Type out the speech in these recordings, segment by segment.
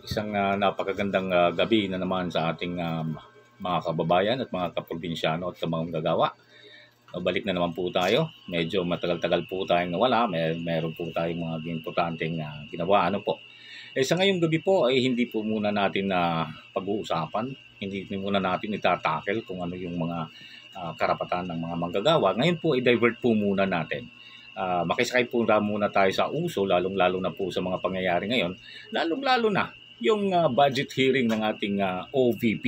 Isang napakagandang gabi na naman sa ating mga kababayan at mga kaprobinsyano at mga manggagawa. Balik na naman po tayo. Medyo matagal-tagal po tayong nawala. Meron po tayong mga importanteng ginawa. Ano po? Sa ngayong gabi po ay hindi po muna natin na pag-uusapan. Hindi muna natin itatakel kung ano yung mga karapatan ng mga manggagawa. Ngayon po i-divert po muna natin. Makisakay po muna tayo sa uso, lalong-lalo na po sa mga pangyayari ngayon, lalong-lalo na yung budget hearing ng ating OVP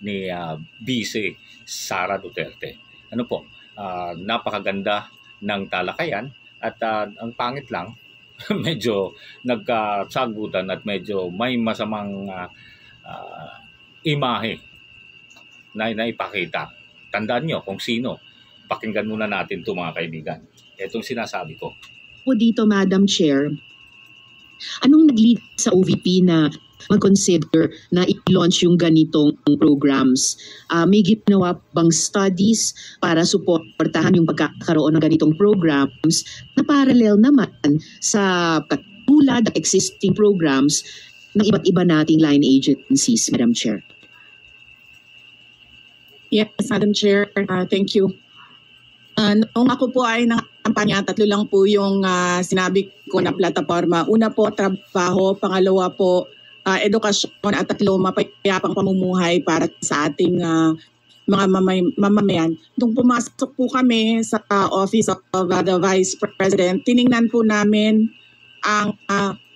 ni Vice Sara Duterte. Ano po, napakaganda ng talakayan at ang pangit lang, medyo nagkasagutan at medyo may masamang imahe na ipakita. Tandaan nyo kung sino. Pakinggan muna natin ito mga kaibigan. Itong sinasabi ko. Po dito, Madam Chair, anong nag-lead sa OVP na mag-consider na i-launch yung ganitong programs? May ginawa bang studies para suportahan yung pagkakaroon ng ganitong programs na parallel naman sa katulad ng existing programs ng iba't iba nating line agencies, Madam Chair? Yes, Madam Chair, thank you. Noong ako po ay nakampanya, 3 lang po yung sinabi ko na plataforma. Una po, trabaho. Pangalawa po, edukasyon. At 3, mapayapang pamumuhay para sa ating mga mamamayan. Nung pumasok po kami sa Office of the Vice President, tiningnan po namin ang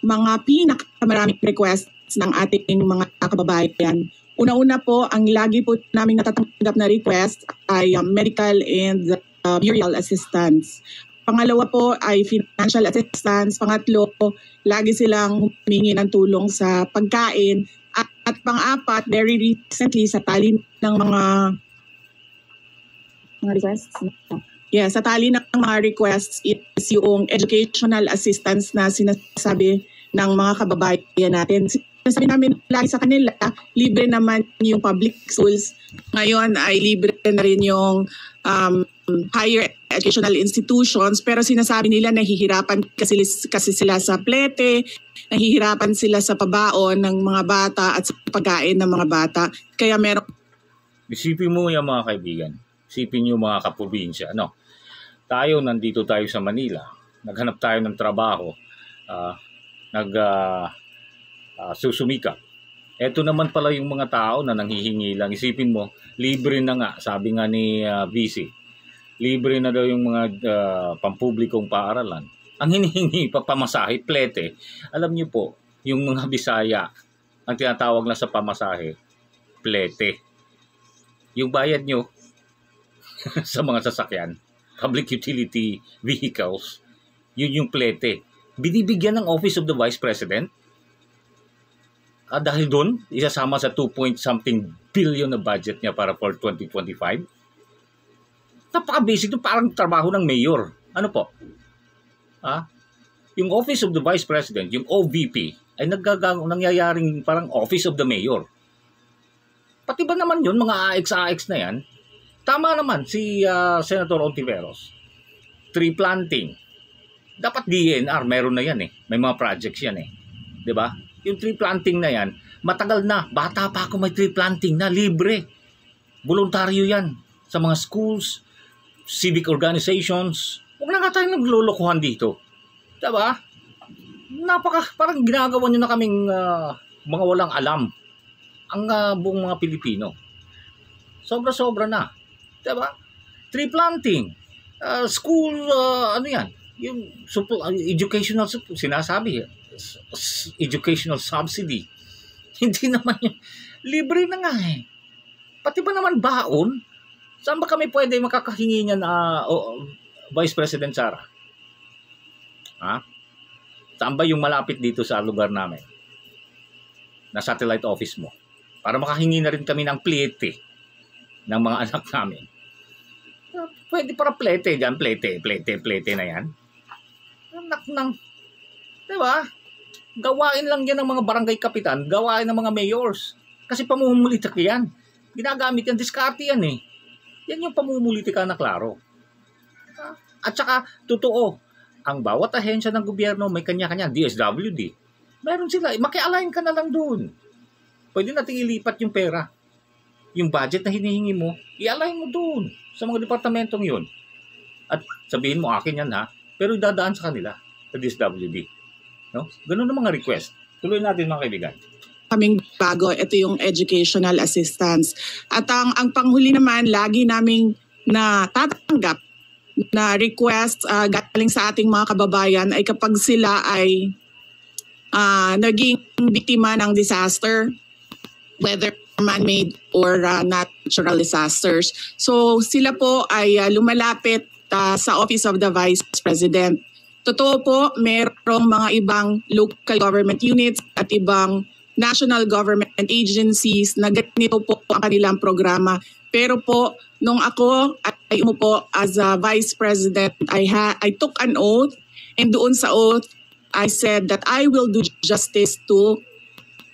mga pinakamaraming requests ng ating mga kababayan. Una-una po, ang lagi po namin natatanggap na request ay medical and burial assistance. Pangalawa po ay financial assistance. Pangatlo, lagi silang humingi ng tulong sa pagkain. At pang-apat, very recently sa tali ng mga requests. Yeah, sa tali ng mga requests is yung educational assistance na sinasabi ng mga kababayan natin. Sinasabi namin lagi sa kanila, libre naman yung public schools. Ngayon ay libre na rin yung higher educational institutions, pero sinasabi nila nahihirapan kasi sila sa plete, nahihirapan sila sa pabaon ng mga bata at sa pagkain ng mga bata. Kaya meron... Isipin mo yung mga kaibigan, isipin nyo mga kaprobinsya. Ano? Tayo, nandito tayo sa Manila, naghanap tayo ng trabaho, susumika. Ito naman pala yung mga tao na nanghihingi lang. Isipin mo, libre na nga, sabi nga ni VC, libre na daw yung mga pampublikong paaralan. Ang hinihingi pa pamasahe, plete. Alam niyo po, yung mga Bisaya, ang tinatawag na sa pamasahe, plete. Yung bayad nyo sa mga sasakyan, public utility vehicles, yun yung plete. Binibigyan ng Office of the Vice President. Dahil doon, isasama sa 2-point-something billion na budget niya para for 2025. Napaka-basic ito, parang trabaho ng mayor. Ano po? Yung Office of the Vice President, yung OVP, ay nangyayaring parang Office of the Mayor. Pati ba naman yun, mga AX-AX na yan? Tama naman si Senator Ontiveros. Tree planting. Dapat DNR, meron na yan eh. May mga projects yan eh. 'Di ba? Yung tree planting na yan, matagal na. Bata pa ako may tree planting na, libre. Voluntaryo yan sa mga schools, civic organizations. Huwag na nga tayong naglulukuhan dito. Diba? Parang ginagawa nyo na kaming mga walang alam ang buong mga Pilipino. Sobra-sobra na. Diba? Tree planting, school, ano yan? Yung educational, sinasabi, educational subsidy. Hindi naman yun. Libre na nga eh. Pati ba naman baon? Saan ba kami pwede makakahingi niyan Vice President Sara? Saan ba yung malapit dito sa lugar namin? Na satellite office mo? Para makahingi na rin kami ng plete ng mga anak namin. Pwede para plete dyan. Plete na yan. Anak ng... Diba? Gawain lang yan ng mga barangay kapitan. Gawain ng mga mayors. Kasi pamumulitik yan. Ginagamit yan. Diskarte yan eh. Yan yung pamumulitika na klaro. At saka, totoo, ang bawat ahensya ng gobyerno may kanya-kanya. DSWD. Meron sila. Maki-align ka na lang doon. Pwede natin ilipat yung pera. Yung budget na hinihingi mo, i-align mo doon sa mga departamentong yun. At sabihin mo, akin yan ha, pero idadaan sa kanila, sa DSWD. No? Ganun ang mga request. Tuloy natin mga kaibigan. Kaming bago, ito yung educational assistance. At ang panghuli naman, lagi naming natatanggap na request galing sa ating mga kababayan ay kapag sila ay naging biktima ng disaster, whether man-made or natural disasters. So sila po ay lumalapit sa Office of the Vice President. Totoo po, mayroong mga ibang local government units at ibang national government agencies na ganito po ang kanilang programa. Pero po, nung ako ay umupo as a Vice President, I took an oath, and doon sa oath, I said that I will do justice to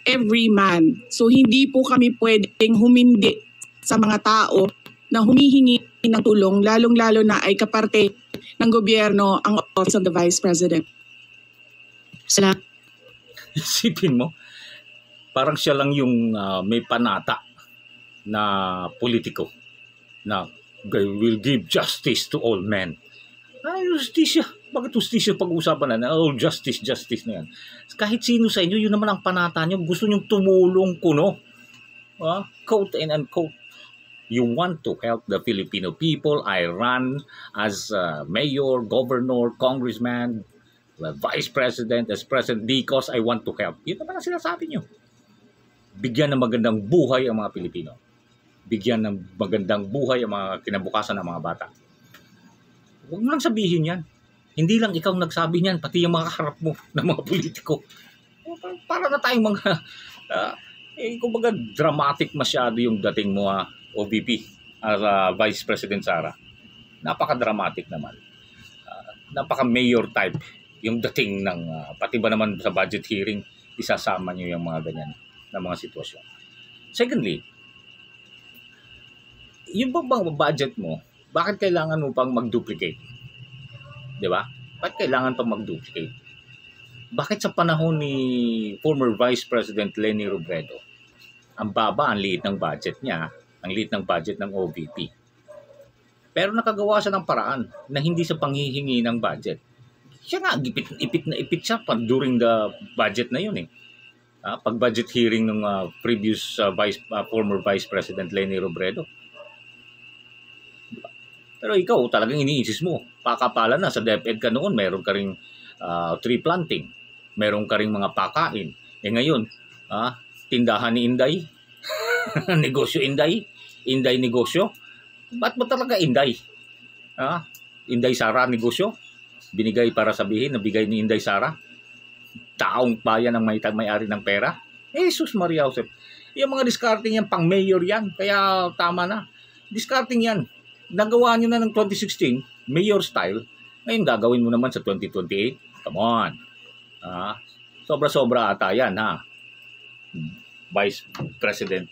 every man. So hindi po kami pwedeng humindi sa mga tao na humihingi ng tulong, lalong-lalo na ay kaparte ng gobyerno ang Office of the Vice President. Salamat. Isipin mo, parang siya lang yung may panata na politiko na will give justice to all men. Ay, justisya. Bakit justisya pag-usapan na? Oh, justice na yan. Kahit sino sa inyo, yun naman ang panata nyo. Gusto nyo tumulong kuno. Quote and unquote. You want to help the Filipino people. I run as mayor, governor, congressman, vice president, as president because I want to help. Yun naman ang sinasabi nyo. Bigyan ng magandang buhay ang mga Pilipino. Bigyan ng magandang buhay ang mga kinabukasan ng mga bata. Huwag mo lang sabihin yan. Hindi lang ikaw nagsabi niyan, pati yung mga harap mo ng mga politiko. Para na tayong mga, kumbaga dramatic masyado yung dating mo, OVP, as Vice President Sara. Napaka-dramatic naman. Napaka-mayor type yung dating ng, pati ba naman sa budget hearing, isasama niyo yung mga ganyan na mga sitwasyon. Secondly, yung bang budget mo, bakit kailangan mo pang mag-duplicate? Di ba? Bakit kailangan pang mag-duplicate? Bakit sa panahon ni former Vice President Leni Robredo, ang baba, ang liit ng budget niya, ang liit ng budget ng OVP. Pero nakagawa siya ng paraan na hindi sa panghihingi ng budget. Siya nga, ipit siya during the budget na yun eh. Pag budget hearing ng previous former Vice President Leni Robredo. Pero ikaw, talagang iniisis mo. Pakapalan na sa DepEd ka noon, meron ka ring tree planting. Meron ka ring mga pakain. Ngayon, tindahan ni Inday, negosyo Inday, Inday negosyo. Ba't mo talaga Inday? Inday Sara negosyo? Binigay para sabihin, nabigay ni Inday Sara? Taong bayan ang may-ari ng pera? Jesus Maria Joseph. Yung mga discarding yan, pang mayor yan. Kaya tama na. Discarding yan. Nagawa nyo na ng 2016, mayor style. Ngayon gagawin mo naman sa 2028. Come on. Sobra-sobra ata yan, ha? Vice President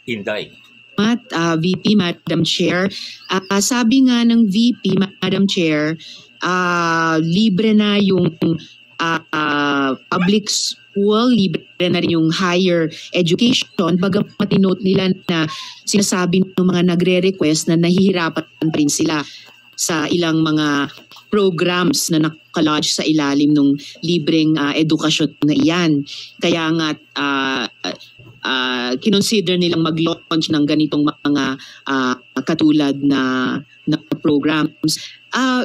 Inday. VP, Madam Chair. Sabi nga ng VP, Madam Chair, libre na yung public school, libre na rin yung higher education. Bagamat tinote nila na sinasabi ng mga nagre-request na nahihirapan pa rin sila sa ilang mga programs na nakalodge sa ilalim ng libreng edukasyon na iyan. Kaya nga kinonsider nilang mag-launch ng ganitong mga katulad na programs.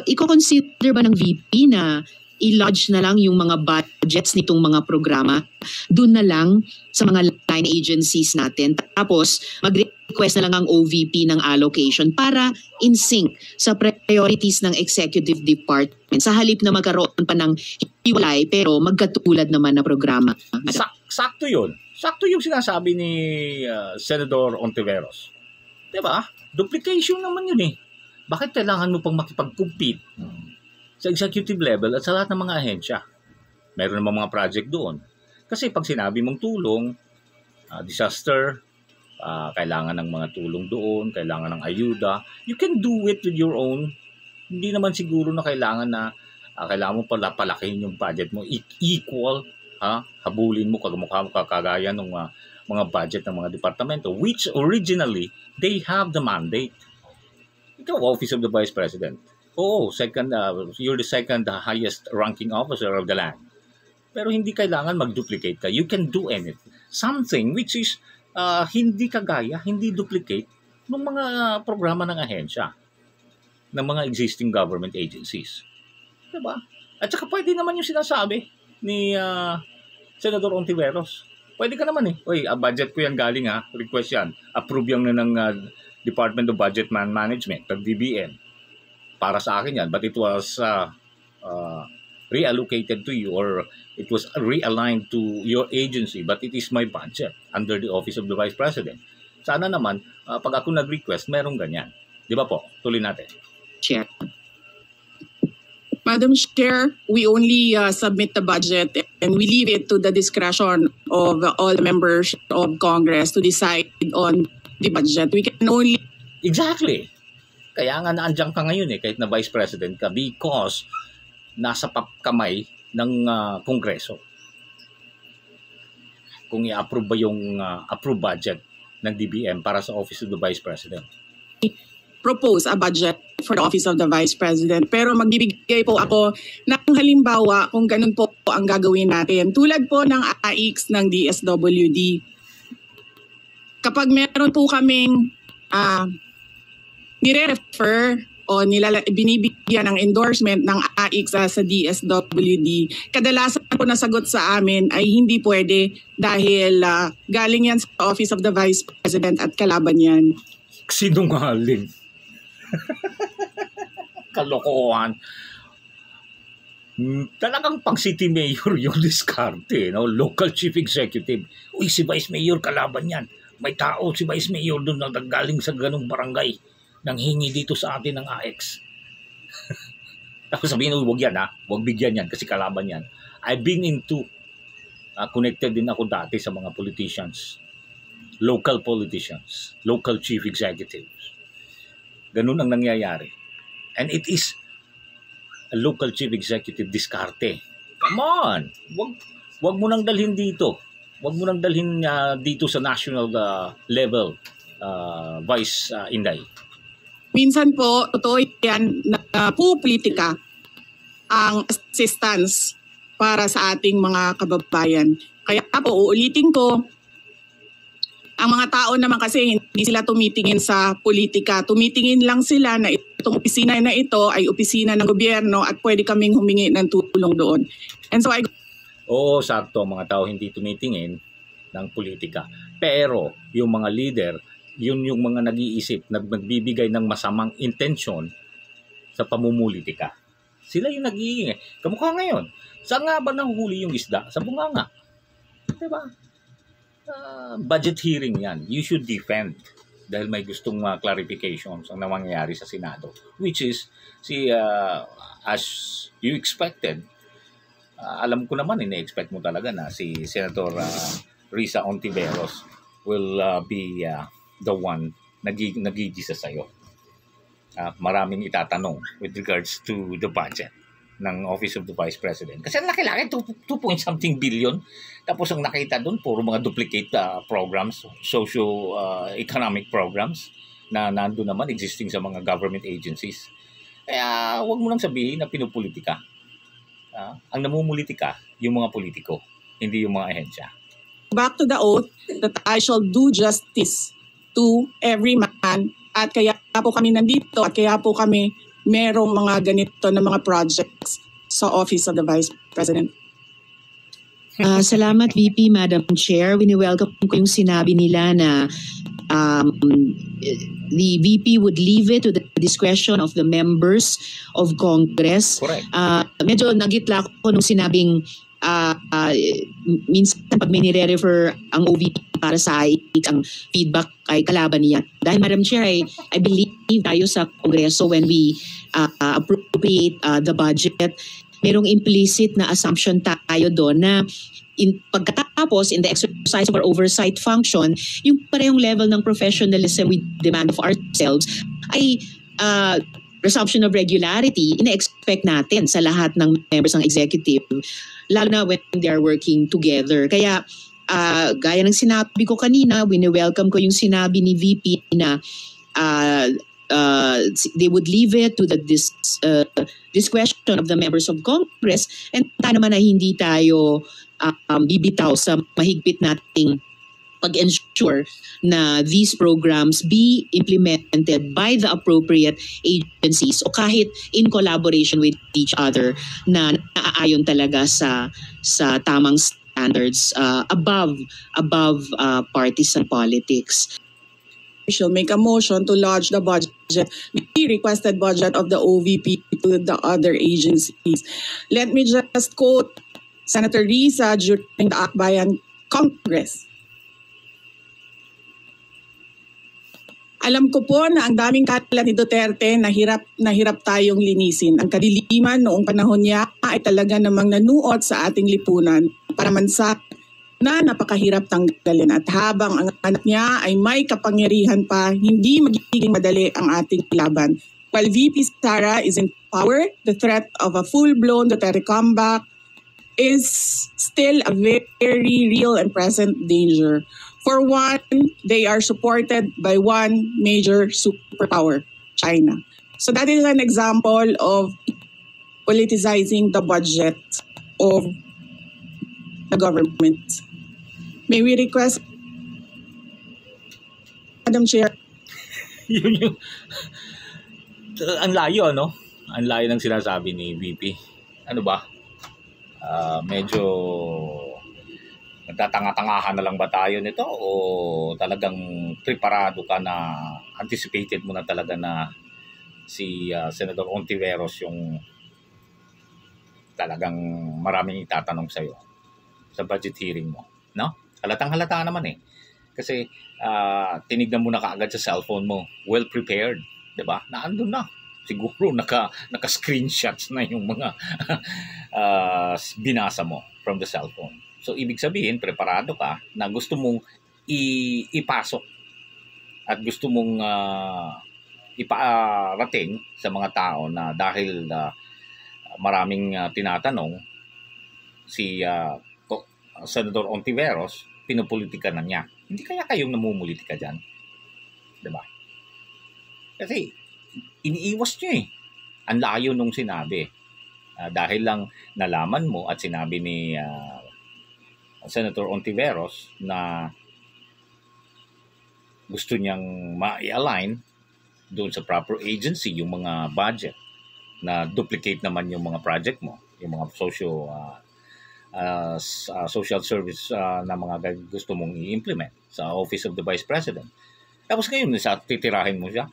Iko-consider ba ng VP na i-lodge na lang yung mga budgets nitong mga programa doon na lang sa mga line agencies natin. Tapos mag-request na lang ang OVP ng allocation para in sync sa priorities ng executive department. Sa halip na magkaroon pa ng hiwalay pero magkatulad naman na programa. Sakto yun. Sakto yung sinasabi ni Senator Ontiveros. Diba? Duplication naman yun eh. Bakit kailangan mo pang makipag-compete sa executive level at sa lahat ng mga ahensya? Meron namang mga project doon. Kasi pag sinabi mong tulong, disaster, kailangan ng mga tulong doon, kailangan ng ayuda, you can do it with your own. Hindi naman siguro na kailangan mo pala palakihin yung budget mo equal habulin mo kamukha mo kagaya ng mga budget ng mga departamento, which originally they have the mandate. Ikaw, Office of the Vice President. Oo, you're the second highest ranking officer of the land. Pero hindi kailangan mag-duplicate ka. You can do anything. Something which is hindi kagaya, hindi duplicate ng mga programa ng ahensya, ng mga existing government agencies. Diba? At saka pwede naman yung sinasabi ni Senator Ontiveros. Pwede ka naman Oy, budget ko yan galing request yan. Approve yan ng Department of Budget Management, ng DBM. Para sa akin yan. But it was reallocated to you or it was realigned to your agency, but it is my budget under the Office of the Vice President. Sana naman, pag ako nag-request, merong ganyan. Di ba po? Tuloy natin. Chair. Madam Chair, we only submit the budget and we leave it to the discretion of all the members of Congress to decide on the budget. We can only... Exactly. Kaya nga naandyan ka ngayon kahit na Vice President ka, because nasa kamay ng Kongreso kung i-approve ba yung approve budget ng DBM para sa Office of the Vice President. propose a budget for the Office of the Vice President. Pero magbibigay po ako ng halimbawa kung ganun po ang gagawin natin. Tulad po ng AIX ng DSWD. Kapag meron po kaming nire-refer o binibigyan ng endorsement ng AIX sa DSWD, kadalasan po nasagot sa amin ay hindi pwede dahil galing yan sa Office of the Vice President at kalaban yan. Sinungaling. Kalokohan. Talagang pang city mayor yung diskarte, no? Local chief executive. Uy, si Vice Mayor kalaban yan. May tao si Vice Mayor doon na galing sa ganung barangay nang hingi dito sa atin ng AX. Tapos sabihin, huwag yan huwag bigyan yan kasi kalaban yan. I've been into, connected din ako dati sa mga politicians, local politicians, local chief executives. Ganun ang nangyayari. And it is a local chief executive diskarte. Come on! Wag mo nang dalhin dito. Wag mo nang dalhin dito sa national level, Vice Inday. Minsan po, totoo yan, na politika ang assistance para sa ating mga kababayan. Kaya po, uulitin ko, ang mga tao naman kasi hindi sila tumitingin sa politika. Tumitingin lang sila na itong opisina na ito ay opisina ng gobyerno at pwede kaming humingi ng tulong doon. And so Oo, sakto, mga tao hindi tumitingin ng politika. Pero yung mga leader, yun yung mga nag-iisip, nagbibigay ng masamang intensyon sa pamumulitika. Sila yung nag-iingay. Kamukha ngayon, saan nga ba nahuhuli yung isda? Sa bunganga. Diba? Budget hearing yan. You should defend dahil may gustong clarifications ang nangyayari sa Senado. Which is, as you expected, alam ko naman, ina-expect mo talaga na si Senator Risa Ontiveros will be the one nagigisa sa'yo. Maraming itatanong with regards to the budget ng Office of the Vice President. Kasi ang laki-laki, 2.something billion. Tapos ang nakita doon, puro mga duplicate programs, socio-economic programs na nandun naman existing sa mga government agencies. Kaya huwag mo nang sabihin na pinupolitika. Ang namumulitika, yung mga politiko, hindi yung mga ahensya. Back to the oath that I shall do justice to every man, at kaya po kami nandito at kaya po kami merong mga ganito na mga projects sa Office of the Vice President. Salamat VP, Madam Chair. Wini-welcome ko yung sinabi nila na the VP would leave it to the discretion of the members of Congress. Correct. Medyo nagitla ko nung sinabing minsan pag may nire-refer ang OVP para sa AIX, ang feedback ay kalaban niya. Dahil Madam Chair, I believe tayo sa Kongreso when we appropriate the budget, merong implicit na assumption tayo doon na pagkatapos in the exercise of our oversight function, yung parehong level ng professionalism we demand of ourselves ay resumption of regularity, ina-expect natin sa lahat ng members ng executive, lalo na when they are working together. Kaya, gaya ng sinabi ko kanina, wini-welcome ko yung sinabi ni VP na they would leave it to the discretion of the members of Congress, and naman na hindi tayo bibitaw sa mahigpit nating pag-ensure na these programs be implemented by the appropriate agencies o kahit in collaboration with each other na naaayon talaga sa tamang standards above partisan politics. Shall make a motion to lodge the budget, the requested budget of the OVP to the other agencies. Let me just quote Senator Risa during the Akbayan Congress. Alam ko po na ang daming kalat ni Duterte na hirap tayong linisin. Ang kadiliman noong panahon niya ay talaga namang nanuot sa ating lipunan para mansak na napakahirap tanggalin. At habang ang anak niya ay may kapangyarihan pa, hindi magiging madali ang ating laban. While VP Sara is in power, the threat of a full-blown Duterte comeback is still a very real and present danger. For one, they are supported by one major superpower, China. So that is an example of politicizing the budget of the government. May we request, Madam Chair? Yun yung... Ang layo, no? Ang layo ng sinasabi ni VP. Ano ba? Medyo... Nagtatanga-tangahan na lang ba tayo nito o talagang preparado ka na anticipated mo na talaga na si Senator Ontiveros yung talagang maraming itatanong sa'yo sa budget hearing mo, no? Halatang-halata naman eh. Kasi tinignan mo na kaagad sa cellphone mo, well prepared, 'di ba? Naandun na. Siguro naka-screenshots na yung mga binasa mo from the cellphone. So, ibig sabihin, preparado ka na gusto mong ipasok at gusto mong iparating sa mga tao na dahil maraming tinatanong si Senator Ontiveros, pinupolitika na niya. Hindi kaya kayong namumulitika dyan? Diba? Kasi, iniiwas nyo eh. Ang layo nung sinabi. Dahil lang nalaman mo at sinabi ni Senator Ontiveros na gusto niyang ma-align doon sa proper agency yung mga budget na duplicate naman yung mga project mo, yung mga social service na mga gusto mong i-implement sa Office of the Vice President. Tapos ngayon, titirahin mo siya.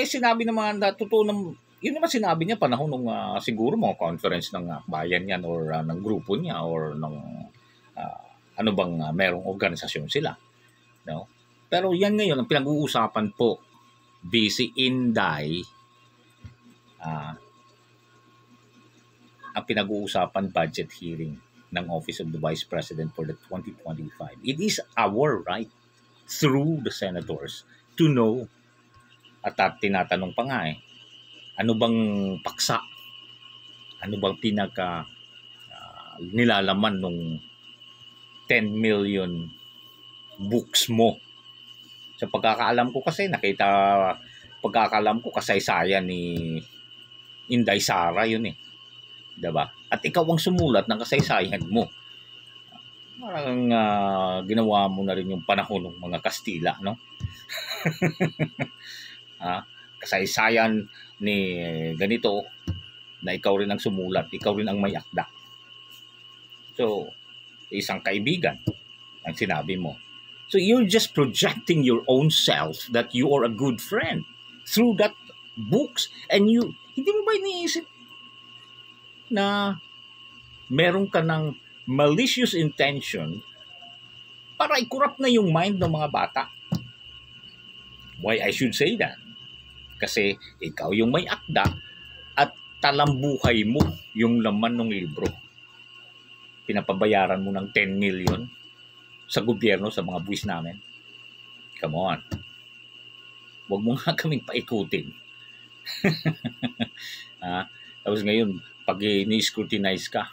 Sinabi naman na totoo ng yun naman sinabi niya panahon nung siguro mga conference ng bayan yan or ng grupo niya or ng ano bang merong organisasyon sila. No? Pero yan ngayon, ang pinag-uusapan po, busy Inday, ang pinag-uusapan budget hearing ng Office of the Vice President for the 2025. It is our right through the senators to know at tinatanong pa nga ano bang paksa? Ano bang nilalaman nung 10 million books mo? Sa pagkakaalam ko kasi, pagkakaalam ko kasaysayan ni Inday Sara yun eh. Diba? At ikaw ang sumulat ng kasaysayan mo. Parang ginawa mo na rin yung panahon ng mga Kastila, no? Kasaysayan ni ganito na ikaw rin ang sumulat, ikaw rin ang may akda. So, isang kaibigan ang sinabi mo. So, you're just projecting your own self that you are a good friend through that books. And hindi mo ba iniisip na meron ka ng malicious intention para i-corrupt na yung mind ng mga bata? Why I should say that? Kasi ikaw yung may akda at talambuhay mo yung laman ng libro. Pinapabayaran mo ng 10 million sa gobyerno, sa mga buwis namin. Come on. Huwag mo nga kaming paikutin Tapos ngayon, pag ni-scrutinize ka,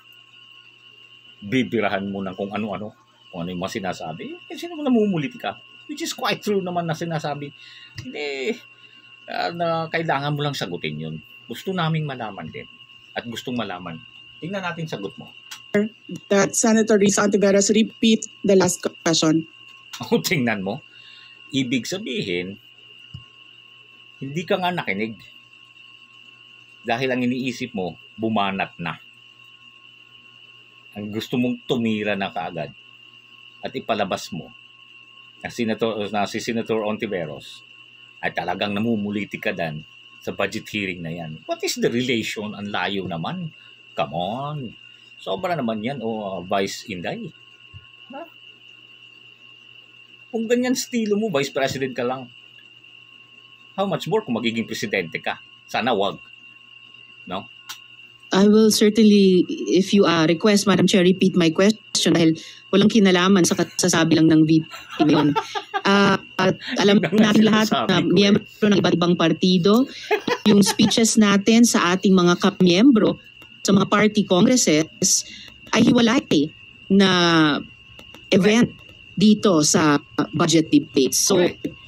bibirahan mo ng kung ano-ano, kung ano yung mga sinasabi, sino mo namumuliti ka? Which is quite true naman na sinasabi. Hindi, na kailangan mo lang sagutin yun. Gusto naming malaman din. At gustong malaman. Tingnan natin sagot mo. That Senator Risa Ontiveros repeat the last question. O tingnan mo. Ibig sabihin, hindi ka nga nakinig. Dahil ang iniisip mo, bumanat na. Ang gusto mong tumira na kaagad at ipalabas mo na si Senator Ontiveros ay talagang namumuliti ka dan sa budget hearing na yan. What is the relation? Ang layo naman. Come on. Sobra naman yan, Vice Inday. Ha? Kung ganyan estilo mo, Vice President ka lang. How much more kung magiging presidente ka? Sana wag. No? I will certainly, if you request, Madam Chair, repeat my question dahil walang kinalaman sa kasasabi lang ng VP ngayon. Alam natin lahat na miyembro ng iba't ibang partido, yung speeches natin sa ating mga kamiyembro sa mga party congresses ay hiwalay na event dito sa budget debates. So,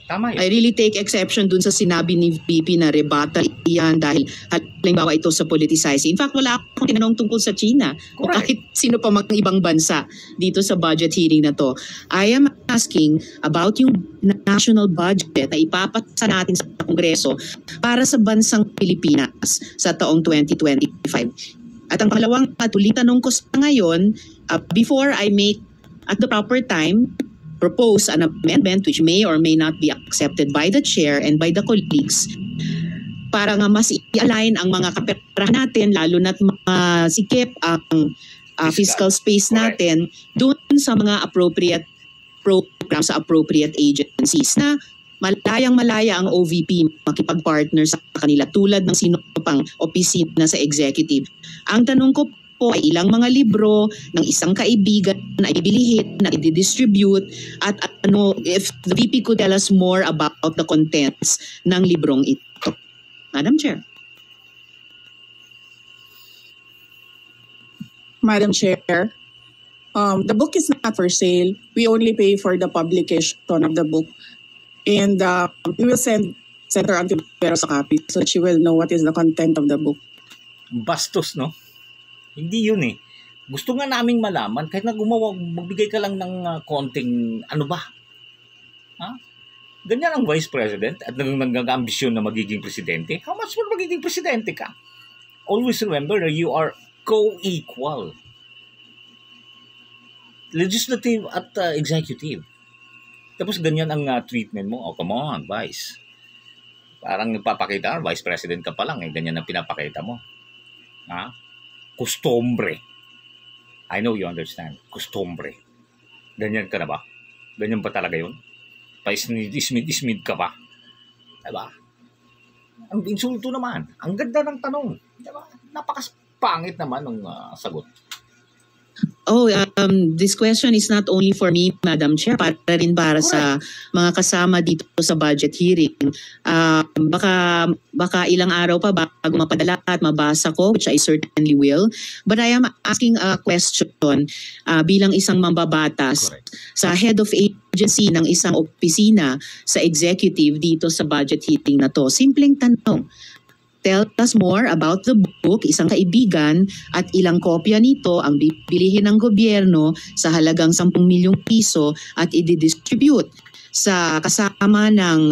tama yun. I really take exception dun sa sinabi ni VP na rebuttal iyan dahil halimbawa ito sa politicizing. In fact, wala akong tinanong tungkol sa China o kahit sino pa mga ibang bansa dito sa budget hearing na to. I am asking about yung national budget na ipapasa natin sa Kongreso para sa bansang Pilipinas sa taong 2025. At ang pangalawang tanong ko sa ngayon, before I make at the proper time propose an amendment which may or may not be accepted by the chair and by the colleagues para nga mas i-align ang mga kaperahan natin lalo na't masikip ang fiscal space natin doon sa mga appropriate programs sa appropriate agencies na malayang-malaya ang OVP makipag-partner sa kanila tulad ng sino pang opisina sa executive. Ang tanong ko po ay ilang mga libro ng isang kaibigan na ibilihin, na i-distribute at if the VP could tell us more about the contents ng librong ito. Madam Chair. Madam Chair, the book is not for sale. We only pay for the publication of the book. And we will send Senator Ontiveros a copy so she will know what is the content of the book. Bastos, no? Hindi yun eh. Gusto nga naming malaman kahit na magbigay ka lang ng konting ano ba? Ha? Ganyan ang Vice President at nag-ambisyon na magiging presidente. How much more magiging presidente ka? Always remember that you are co-equal. Legislative at executive. Tapos ganyan ang treatment mo. Oh, come on, Vice. Parang nagpapakita, Vice President ka pa lang eh. Ganyan ang pinapakita mo. Ha? Costumbre. I know you understand. Costumbre. Ganyan ka na ba? Ganyan ba talaga yun? Pa-ismid ka ba? Diba? Ang insulto naman. Ang ganda ng tanong. Diba? Napakapangit naman ng sagot. This question is not only for me, Madam Chair, para rin para sa mga kasama dito sa budget hearing. Baka ilang araw pa bago mapadala at mabasa ko, which I certainly will. But I am asking a question bilang isang mambabatas sa head of agency ng isang opisina sa executive dito sa budget hearing na to. Simpleng tanong. Tell us more about the book, isang kaibigan, at ilang kopya nito ang bibilihin ng gobyerno sa halagang 10 milyong piso at i-distribute sa kasama ng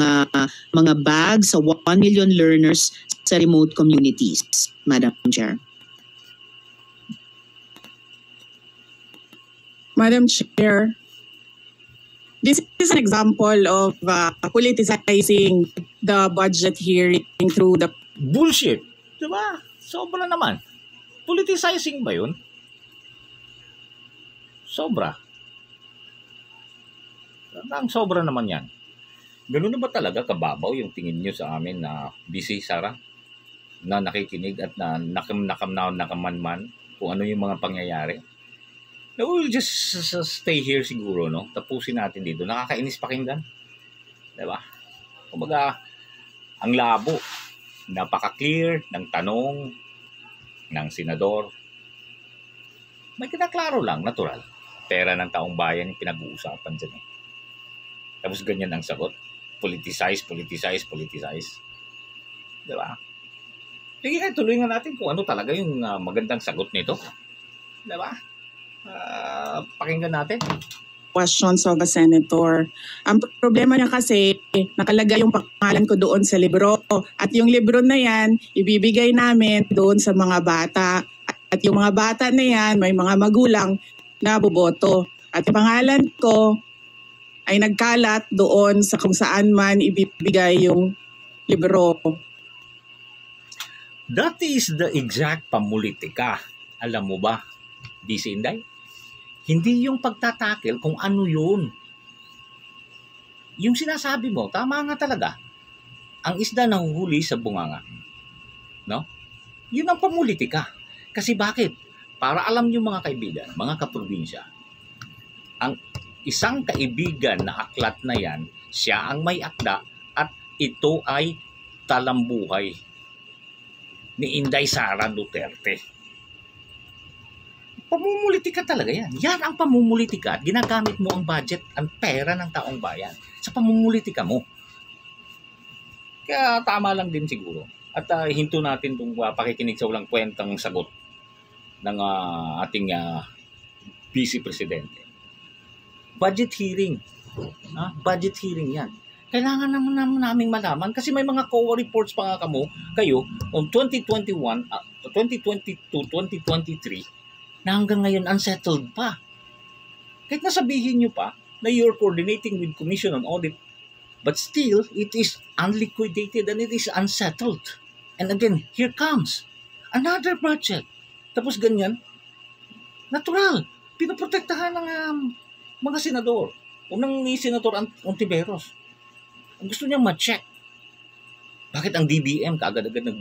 mga bags sa 1 million learners sa remote communities. Madam Chair. Madam Chair, this is an example of politicizing the budget hearing through the bullshit. Diba? Sobra naman. Politicizing ba yun? Sobra. Ang sobra naman yan. Ganun na ba talaga kababaw yung tingin nyo sa amin na busy, Sarah? Na nakikinig at na nakamanman kung ano yung mga pangyayari? We'll just stay here siguro, no? Tapusin natin dito. Nakakainis pakinggan. Diba? Kumbaga, ang labo. Napaka-clear ng tanong ng senador. May kinaklaro lang, natural. Pera ng taong bayan yung pinag-uusapan dyan eh. Tapos ganyan ang sagot. Politicize. Di ba? Sige nga, tuloy nga natin kung ano talaga yung magandang sagot nito. Di ba? Pakinggan natin. Questions of a senator. Ang problema niya kasi, nakalagay yung pangalan ko doon sa libro. At yung libro na yan, ibibigay namin doon sa mga bata. At yung mga bata na yan, may mga magulang na boboto. At yung pangalan ko ay nagkalat doon sa kung saan man ibibigay yung libro. That is the exact pamulitika. Alam mo ba, BC Inday? Hindi yung pagtatakil kung ano yun. Yung sinasabi mo, tama nga talaga. Ang isda nahuhuli sa bunganga. No? Yun ang pamulitika. Kasi bakit? Para alam nyo mga kaibigan, mga kaprobinsya, ang isang kaibigan na aklat na yan, siya ang may akda at ito ay talambuhay ni Inday Sara Duterte. Pamumulitika talaga yan. Yan ang pamumulitika at ginagamit mo ang budget, ang pera ng taong bayan sa pamumulitika mo. Kaya tama lang din siguro. At hinto natin itong pakikinig sa walang kwentang sagot ng ating Vice Presidente. Budget hearing. Budget hearing yan. Kailangan naman naming malaman kasi may mga COA reports pa nga kayo on 2021, 2022, 2023 na hanggang ngayon unsettled pa. Kahit nasabihin nyo pa na you're coordinating with Commission on Audit, but still, it is unliquidated and it is unsettled. And again, here comes another budget. Tapos ganyan, natural, pinoprotektahan ng mga senador. Unang ni Senator Ontiveros. Ang gusto niyang ma-check. Bakit ang DBM kaagad-agad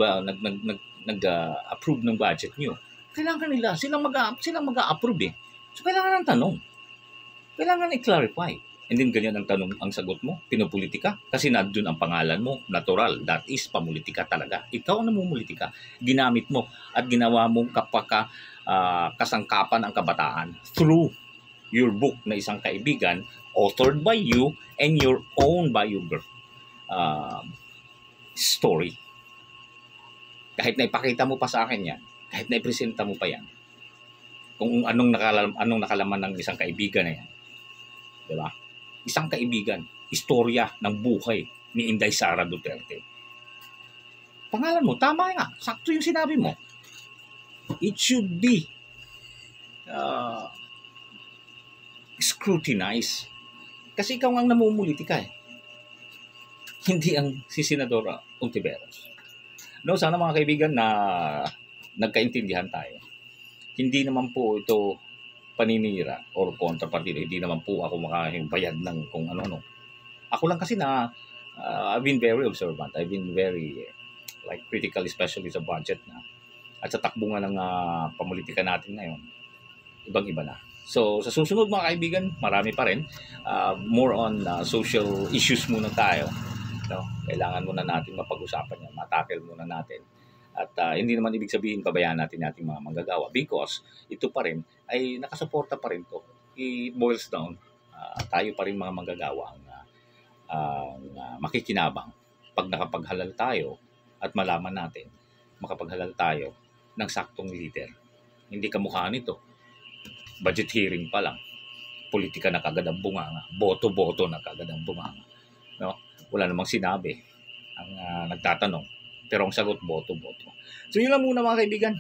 nag-approve ng budget niyo? Kailangan nila, silang mag-a-approve eh. So, kailangan ng tanong. Kailangan i-clarify. And then, ganyan ang tanong, ang sagot mo, pinupolitika. Kasi nandun ang pangalan mo, natural. That is, pamulitika talaga. Ikaw ang namumulitika. Ginamit mo at ginawa mong kasangkapan ang kabataan through your book na Isang Kaibigan, authored by you and your own biography story. Kahit na ipakita mo pa sa akin yan, kahit na ipresenta mo pa yan, kung anong nakalaman ng isang kaibigan na yan. Diba? Isang kaibigan, istorya ng buhay ni Inday Sara Duterte. Pangalan mo, tama nga, sakto yung sinabi mo. It should be scrutinized. Kasi ikaw ang namumulitika eh. Hindi ang si Senadora Ontiveros. No, sana mga kaibigan na nagkaintindihan tayo. Hindi naman po ito paninira or kontrapartida. Hindi naman po ako makabayad ng kung ano-ano. Ako lang kasi na I've been very observant. I've been very critical, especially sa budget na. At sa takbo nga ng pamulitika natin ngayon, ibang-iba na. So, sa susunod mga kaibigan, marami pa rin. More on social issues muna tayo. No? Kailangan muna natin mapag-usapan yan. Matakel muna natin. At hindi naman ibig sabihin pabayaan natin ating mga manggagawa because ito pa rin ay nakasuporta pa rin to. It boils down, tayo pa rin mga manggagawa ang makikinabang pag nakapaghalal tayo at malaman natin makapaghalal tayo ng saktong leader. Hindi kamukha nito. Budget hearing pa lang. Politika na kagad ang bunganga. Boto-boto na kagad ang bunganga. No? Wala namang sinabi ang nagtatanong. Pero ang sagot, boto-boto. So yun lang muna mga kaibigan,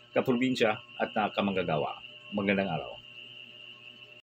kaprobinsya at kamanggagawa. Magandang araw.